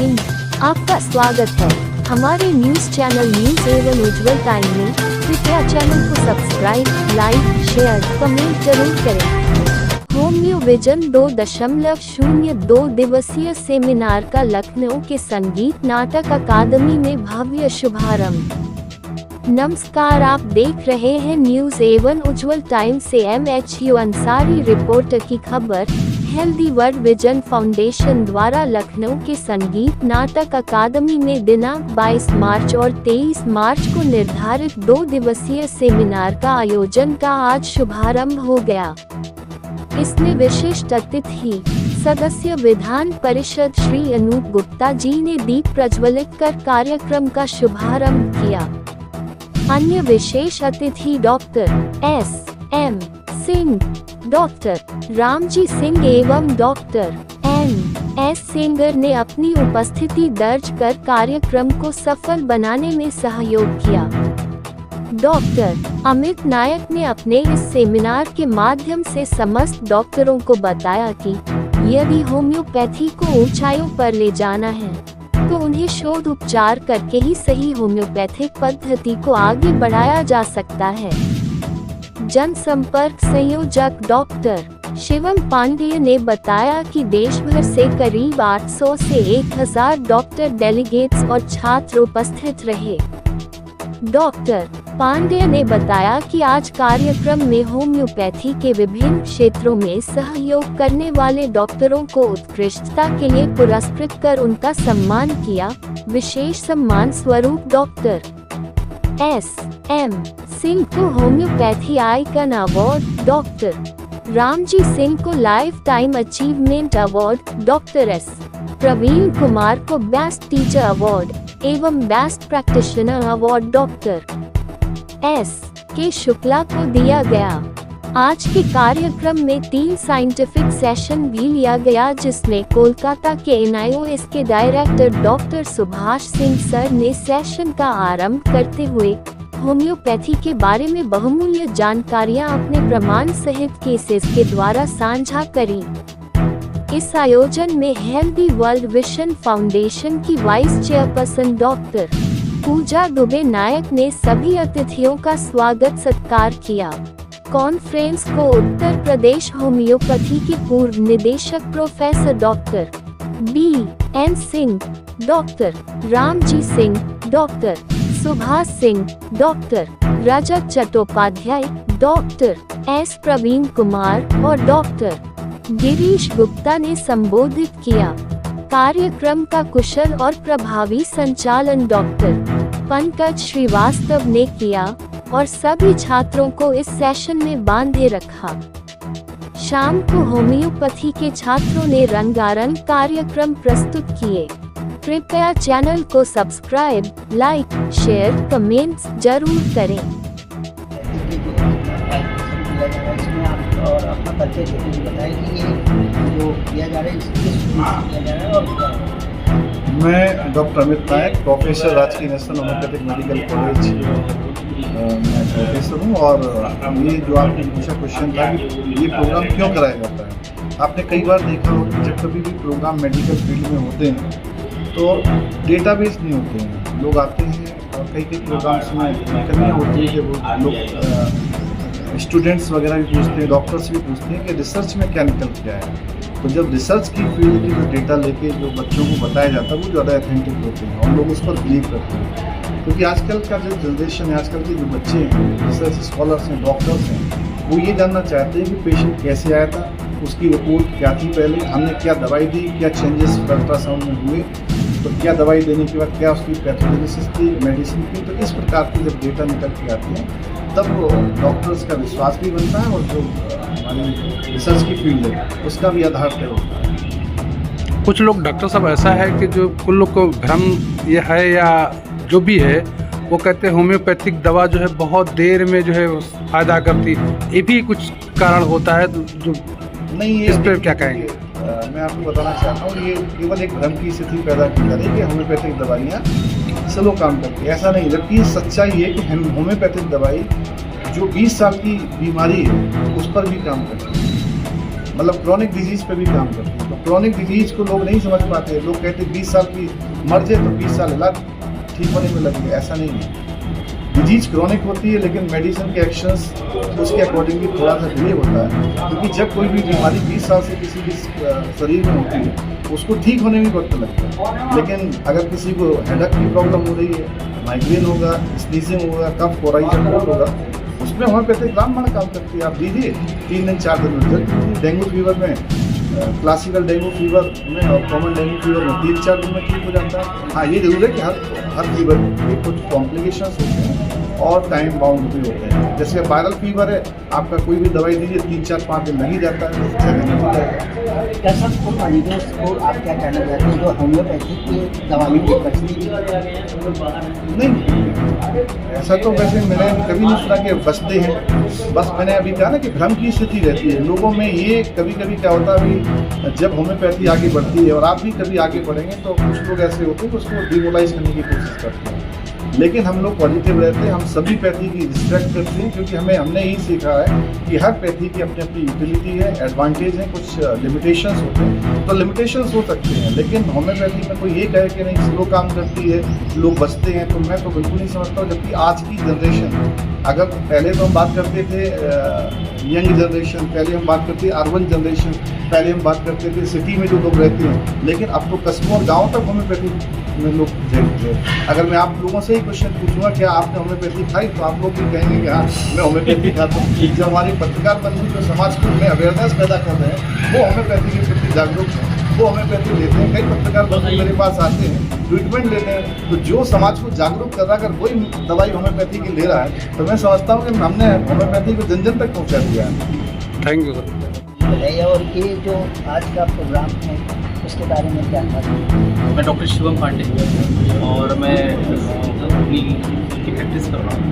हिंद, आपका स्वागत है हमारे न्यूज चैनल न्यूज एवं उज्जवल टाइम में। कृपया चैनल को सब्सक्राइब, लाइक, शेयर, कमेंट जरूर करें। होम्यो विजन 2.02 दिवसीय सेमिनार का लखनऊ के संगीत नाटक अकादमी में भव्य शुभारंभ। नमस्कार, आप देख रहे हैं न्यूज एवं उज्जवल टाइम से MHU अंसारी रिपोर्टर की खबर। हेल्दी वर्ल्ड विजन फाउंडेशन द्वारा लखनऊ के संगीत नाटक अकादमी में दिनांक 22 मार्च और 23 मार्च को निर्धारित 2 दिवसीय सेमिनार का आयोजन का आज शुभारंभ हो गया। इसमें विशिष्ट अतिथि सदस्य विधान परिषद श्री अनूप गुप्ता जी ने दीप प्रज्वलित कर कार्यक्रम का शुभारंभ किया। अन्य विशेष अतिथि doctor SM Singh, doctor Ramji Singh एवं डॉक्टर NS सिंगर ने अपनी उपस्थिति दर्ज कर कार्यक्रम को सफल बनाने में सहयोग किया। डॉक्टर अमित नायक ने अपने इस सेमिनार के माध्यम से समस्त डॉक्टरों को बताया कि यदि होम्योपैथी को ऊंचाइयों पर ले जाना है तो उन्हें शोध उपचार करके ही सही होम्योपैथिक पद्धति को आगे बढ़ाया जा सकता है। जनसंपर्क संयोजक डॉक्टर शिवम पांडेय ने बताया कि देश भर से करीब 800 से 1000 डॉक्टर डेलीगेट्स और छात्र उपस्थित रहे। डॉक्टर पांडेय ने बताया कि आज कार्यक्रम में होम्योपैथी के विभिन्न क्षेत्रों में सहयोग करने वाले डॉक्टरों को उत्कृष्टता के लिए पुरस्कृत कर उनका सम्मान किया। विशेष सम्मान स्वरूप डॉक्टर SM सिंह को homeopathy icon award, doctor Ramji Singh को life time achievement award, doctor S Praveen Kumar को बेस्ट टीचर अवार्ड एवं best practitioner award doctor SK Shukla को दिया गया। आज के कार्यक्रम में 3 साइंटिफिक सेशन भी लिया गया, जिसमें कोलकाता के NIOS के director doctor Subhash Singh sir ने सेशन का आरंभ करते हुए होम्योपैथी के बारे में बहुमूल्य जानकारियां अपने प्रमाण सहित केसेस के द्वारा साझा करी। इस आयोजन में हेल्दी वर्ल्ड विजन फाउंडेशन की वाइस चेयरपर्सन डॉक्टर पूजा दुबे नायक ने सभी अतिथियों का स्वागत सत्कार किया। कॉन्फ्रेंस को उत्तर प्रदेश होम्योपैथी की पूर्व निदेशक professor doctor BN Singh, doctor Ramji Singh, doctor Subhash Singh, doctor Rajat Chattopadhyay, doctor S Praveen Kumar और डॉक्टर गिरीश गुप्ता ने संबोधित किया। कार्यक्रम का कुशल और प्रभावी संचालन डॉक्टर पंकज श्रीवास्तव ने किया और सभी छात्रों को इस सेशन में बांधे रखा। शाम को होम्योपैथी के छात्रों ने रंगारंग कार्यक्रम प्रस्तुत किए। कृपया चैनल को सब्सक्राइब, लाइक, शेयर, कमेंट्स जरूर करें। और अपना परिचय देते हुए बताएं कि ये जो किया जा रहा है इसके किया जा रहा है और क्या है। मैं डॉक्टर अमित नायक, प्रोफेसर राजकीय नेशनल होम्योपैथिक मेडिकल कॉलेज मैं प्रोफेसर हूँ। और ये जो आपने पूछा क्वेश्चन था कि ये प्रोग्राम क्यों कराया जाता है, आपने कई बार देखा होगा कि जब कभी भी प्रोग्राम मेडिकल फील्ड में होते हैं तो डेटाबेस नहीं होते हैं। लोग आते हैं और कई प्रोग्राम्स में कमियाँ होती है कि वो लोग स्टूडेंट्स वगैरह भी पूछते हैं, डॉक्टर्स भी पूछते हैं कि रिसर्च में क्या निकल के आया है। तो जब रिसर्च की फील्ड की जो डेटा लेके जो बच्चों को बताया जाता है वो ज़्यादा ऑथेंटिक होते हैं और लोग उस पर बिलीव करते हैं। क्योंकि आजकल का जो जनरेशन है, आजकल के जो बच्चे हैं, रिसर्च स्कॉलर्स हैं, डॉक्टर्स हैं, वो ये जानना चाहते हैं कि पेशेंट कैसे आया था, उसकी रिपोर्ट क्या थी, पहले हमने क्या दवाई दी, क्या चेंजेस अल्ट्रासाउंड में हुए, तो क्या दवाई देने के बाद क्या उसकी पैथोजेनेसिस थी, मेडिसिन की। तो इस प्रकार की जब डेटा निकल के आती है तब डॉक्टर्स का विश्वास भी बनता है और जो हमारी रिसर्च की फील्ड है उसका भी आधार तय होता है। कुछ लोग डॉक्टर साहब ऐसा है कि जो कुछ लोग को भ्रम ये है या जो भी है वो कहते हैं होम्योपैथिक दवा जो है बहुत देर में जो है फायदा करती, ये भी कुछ कारण होता है जो नहीं। इस पर क्या कहेंगे? मैं आपको बताना चाहता हूँ ये केवल एक भ्रम की स्थिति पैदा की जा रही है कि होम्योपैथिक दवाइयाँ स्लो काम करती है, ऐसा नहीं। जबकि सच्चाई है कि होम्योपैथिक दवाई जो 20 साल की बीमारी है उस पर भी काम करती है। मतलब क्रॉनिक डिजीज पे भी काम करती है। तो क्रॉनिक डिजीज को लोग नहीं समझ पाते, लोग कहते 20 साल की मर जाए तो 20 साल इलाज ठीक होने में लगे, ऐसा नहीं है। डिजीज क्रॉनिक होती है लेकिन मेडिसिन के एक्शंस उसके अकॉर्डिंगली थोड़ा सा डिले होता है, क्योंकि जब कोई भी बीमारी 20 साल से किसी भी शरीर में होती है उसको ठीक होने में वक्त लगता है। लेकिन अगर किसी को हेडेक की प्रॉब्लम हो रही है, माइग्रेन होगा, स्नीजिंग होगा, कफ कोराइजन होगा, उसमें होम्योपैथिक रामबाण काम करती है। आप दीजिए 3 दिन 4 दिन में रिजल्ट दीजिए। डेंगू फीवर में, क्लासिकल डेंगू फीवर में और कॉमन डेंगू फीवर में 3-4 दिन में ठीक हो जाता है। हाँ, ये जरूर है कि हर फीवर के कुछ कॉम्प्लिकेशंस होते हैं और टाइम बाउंड भी होते हैं। जैसे वायरल फीवर है, आपका कोई भी दवाई दीजिए 3-4-5 दिन लग ही जाता है, 6 दिन लग जाएगा। कैसा उन मरीजों को आप क्या कहना चाहते हैं जो होम्योपैथी की दवाइयों की बचती नहीं, ऐसा तो वैसे मैंने कभी नहीं सुना कि बचते हैं। बस मैंने अभी कहा ना कि भ्रम की स्थिति रहती है लोगों में। ये कभी कभी क्या होता है, अभी जब होम्योपैथी आगे बढ़ती है और आप भी कभी आगे बढ़ेंगे तो कुछ लोग ऐसे होते हैं कि उसको डिमोलाइज करने की कोशिश करते हैं। लेकिन हम लोग पॉजिटिव रहते हैं, हम सभी पैथी की रिस्पेक्ट करते हैं, क्योंकि हमने यही सीखा है कि हर पैथी की अपनी अपनी यूटिलिटी है, एडवांटेज है, कुछ लिमिटेशंस होते हैं। तो लिमिटेशंस हो सकते हैं, लेकिन होम्योपैथी में कोई ये कहे कि नहीं स्लो काम करती है, लोग बचते हैं, तो मैं तो बिल्कुल नहीं समझता हूँ। जबकि आज की जनरेशन, अगर पहले तो हम बात करते थे यंग जनरेशन, पहले हम बात करते थे अर्बन जनरेशन, पहले हम बात करते थे सिटी में जो लोग रहते हैं, लेकिन अब तो कस्बों और गाँव तक होम्योपैथी में लोग जाएंगे। अगर मैं आप लोगों से ही क्वेश्चन पूछूंगा क्या आपने होम्योपैथी खाई, तो आप लोग भी कहेंगे कि हाँ मैं होम्योपैथी खाता हूँ। जो हमारे पत्रकार बंधु जो समाज में अवेयरनेस पैदा कर रहे हैं वो होम्योपैथी के प्रति जागरूक हैं, वो होम्योपैथी लेते हैं। कई पत्रकार बंधु मेरे पास आते हैं, ट्रीटमेंट लेते हैं। तो जो समाज को जागरूक कर रहा है, अगर कोई दवाई होम्योपैथी की ले रहा है तो मैं समझता हूँ कि हमने होम्योपैथी को जन जन तक पहुँचा दिया है। Thank you sir. बताइए, और ये जो आज का प्रोग्राम है उसके बारे में क्या कहना? मैं डॉक्टर शिवम पांडे और मैं अपनी की प्रैक्टिस कर रहा हूँ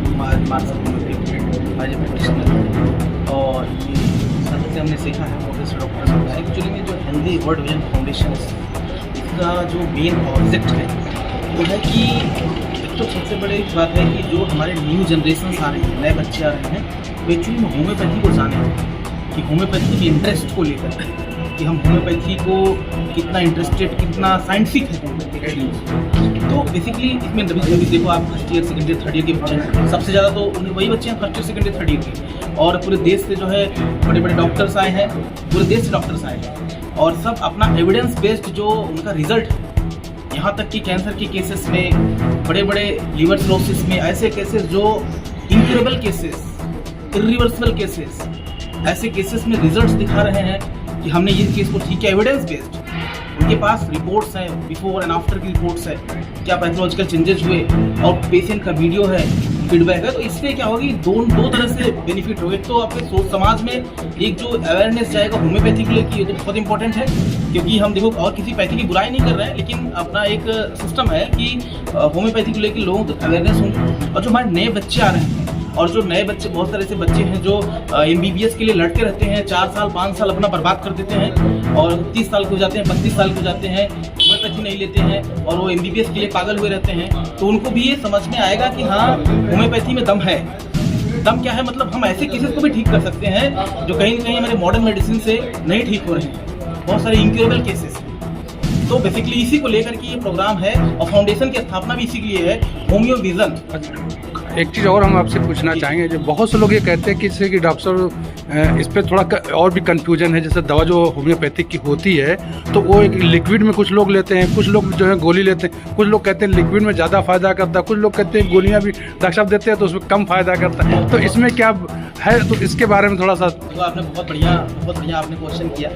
एज ए प्रैक्टिशनर। और ये साथ से हमने सीखा है प्रोफेसर डॉक्टर एक्चुअली में जो हेल्दी वर्ल्ड विजन फाउंडेशन इसका जो मेन ऑब्जेक्ट है वो है कि एक तो सबसे बड़ी बात है कि जो हमारे न्यू जनरेशन आ रहे हैं, नए बच्चे आ रहे हैं, वो एक्चुअली में होम्योपैथी को जाने कि होम्योपैथी के इंटरेस्ट को लेकर कि हम होम्योपैथी को कितना इंटरेस्टेड, कितना साइंटिफिक है होम्योपैथी। तो बेसिकली इसमें अभी देखो आप first year, second year, third year के बच्चे हैं, सबसे ज़्यादा तो उन्हें वही बच्चे हैं first year, second year, third year के। और पूरे देश से जो है बड़े बड़े डॉक्टर्स आए हैं, पूरे देश से डॉक्टर्स आए हैं और सब अपना एविडेंस बेस्ड जो उनका रिजल्ट है, यहाँ तक कि कैंसर के केसेस में, बड़े बड़े लीवर सिरोसिस में, ऐसे केसेस जो इनक्यूरेबल केसेस, इरिवर्सिबल केसेस, ऐसे केसेस में रिजल्ट्स दिखा रहे हैं कि हमने ये केस को ठीक है, एविडेंस बेस्ड। उनके पास रिपोर्ट्स हैं, बिफोर एंड आफ्टर की रिपोर्ट्स है, क्या पैथोलॉजिकल चेंजेस हुए और पेशेंट का वीडियो है, फीडबैक है। तो इससे क्या होगी, दो तरह से बेनिफिट होगा। तो आपके सोच समाज में एक जो अवेयरनेस जाएगा होम्योपैथी के लिए कि ये तो बहुत इंपॉर्टेंट है, क्योंकि हम देखो और किसी पैथी की बुराई नहीं कर रहे हैं, लेकिन अपना एक सिस्टम है कि होम्योपैथी को लेकर लोगों को अवेयरनेस होंगे। और जो हमारे नए बच्चे आ रहे हैं और जो नए बच्चे, बहुत सारे ऐसे बच्चे हैं जो MBBS के लिए लड़ते रहते हैं, 4 साल 5 साल अपना बर्बाद कर देते हैं और 30 साल के हो जाते हैं, 32 साल के हो जाते हैं, होम्योपैथी नहीं लेते हैं और वो MBBS के लिए पागल हुए रहते हैं। तो उनको भी ये समझ में आएगा कि हाँ होम्योपैथी में दम है। दम क्या है, मतलब हम ऐसे केसेस को भी ठीक कर सकते हैं जो कहीं ना कहीं हमारे मॉडर्न मेडिसिन से नहीं ठीक हो रहे हैं, बहुत सारे इनक्यूरेबल केसेस हैं। तो बेसिकली इसी को लेकर के ये प्रोग्राम है और फाउंडेशन की स्थापना भी इसी के लिए है, होम्यो विजन। एक चीज़ और हम आपसे पूछना चाहेंगे, जो बहुत से लोग ये कहते हैं कि जैसे कि डॉक्टर साहब इस पर थोड़ा और भी कंफ्यूजन है। जैसे दवा जो होम्योपैथिक की होती है तो वो एक लिक्विड में कुछ लोग लेते हैं, कुछ लोग जो है गोली लेते हैं, कुछ लोग कहते हैं लिक्विड में ज़्यादा फायदा करता है, कुछ लोग कहते हैं गोलियाँ भी डॉक्टर साहब देते हैं तो उसमें कम फायदा करता है। तो इसमें क्या है, तो इसके बारे में थोड़ा सा। तो आपने बहुत बढ़िया आपने क्वेश्चन किया।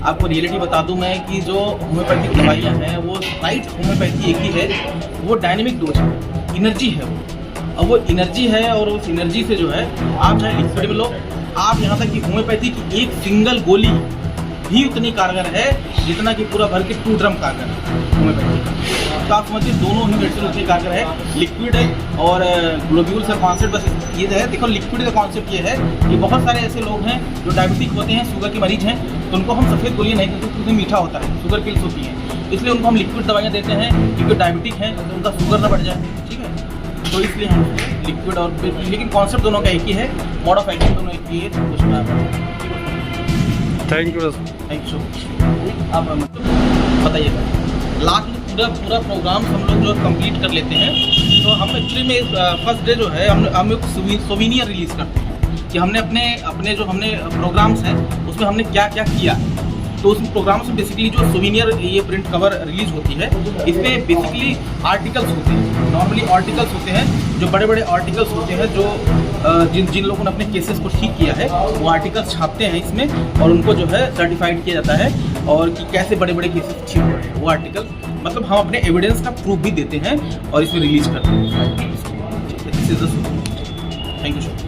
आपको रियलिटी बता दूं मैं कि जो होम्योपैथिक दवाइयाँ हैं वो राइट होम्योपैथी एक ही है, वो डायनेमिक डोज है, एनर्जी है वो। अब वो एनर्जी है और उस एनर्जी से जो है आप चाहे लिक्विड में लो, आप यहाँ तक कि होम्योपैथी की एक सिंगल गोली भी उतनी कारगर है जितना कि पूरा भर के 2 ड्रम कारगर है होम्योपैथी। तो आप समझिए दोनों ही मेडिसिन उतनी कारगर है, लिक्विड है और ग्लोब्यूल्स का कॉन्सेप्ट बस ये है। देखो लिक्विड का कॉन्सेप्ट ये है कि बहुत सारे ऐसे लोग हैं जो डायबिटिक होते हैं, शुगर के मरीज हैं, तो उनको हम सफ़ेद गोलियाँ नहीं देते क्योंकि मीठा होता है, शुगर पिल्स होती हैं, इसलिए उनको हम लिक्विड दवाइयाँ देते हैं क्योंकि डायबिटिक हैं तो उनका शुगर ना बढ़ जाए, ठीक है। तो इसलिए हम लिक्विड और, लेकिन कॉन्सेप्ट दोनों का एक ही है, मोड ऑफ एक्शन दोनों एक ही है, तो कुछ ना thank you. Thank you so much. आप बताइएगा लास्ट में पूरा प्रोग्राम हम लोग जो कंप्लीट कर लेते हैं, तो हम एक्चुअली में फर्स्ट डे जो है हम एक सोवीनियर रिलीज़ करते हैं कि हमने अपने जो हमने प्रोग्राम्स हैं उसमें हमने क्या क्या किया। तो उस प्रोग्राम से बेसिकली जो सोवीनियर ये प्रिंट कवर रिलीज होती है, इसमें बेसिकली आर्टिकल्स होते हैं, नॉर्मली आर्टिकल्स होते हैं, जो बड़े बड़े आर्टिकल्स होते हैं, जो जिन लोगों ने अपने केसेस को ठीक किया है वो आर्टिकल्स छापते हैं इसमें और उनको जो है सर्टिफाइड किया जाता है, और कि कैसे बड़े बड़े केसेस ठीक हो रहे हैं वो आर्टिकल, मतलब हम अपने एविडेंस का प्रूफ भी देते हैं और इसमें रिलीज करते हैं। Thank you so much.